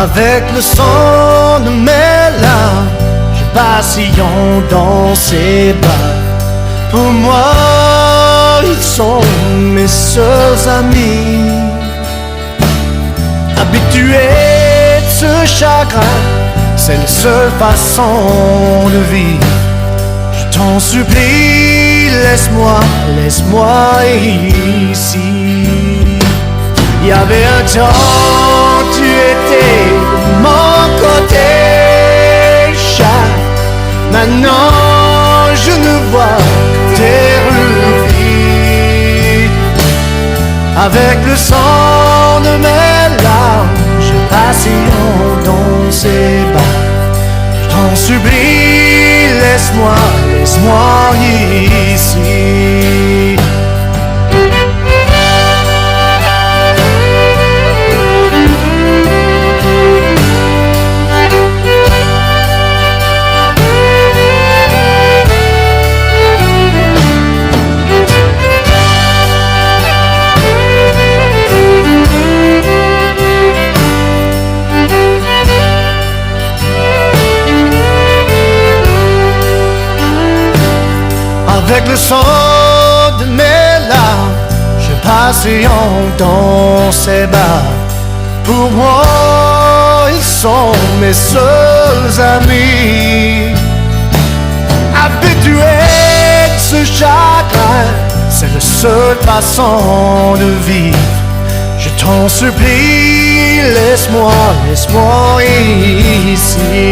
Avec le sang de mes larmes, je vacillons dans ses bras. Pour moi, ils sont mes seuls amis. Habitué de ce chagrin, c'est la seule façon de vivre. Je t'en supplie, laisse-moi ici. Il y avait un temps, tu étais de mon côté, chat. Maintenant, je ne vois que tes ruines. Avec le sang de mes larmes, je vacille dans ses bas. Je t'en supplie, laisse-moi ici. Avec le sang de mes larmes, je vacille dans ses bas. Pour moi, ils sont mes seuls amis. Habitué de ce chagrin, c'est la seule façon de vivre. Je t'en supplie, laisse-moi ici.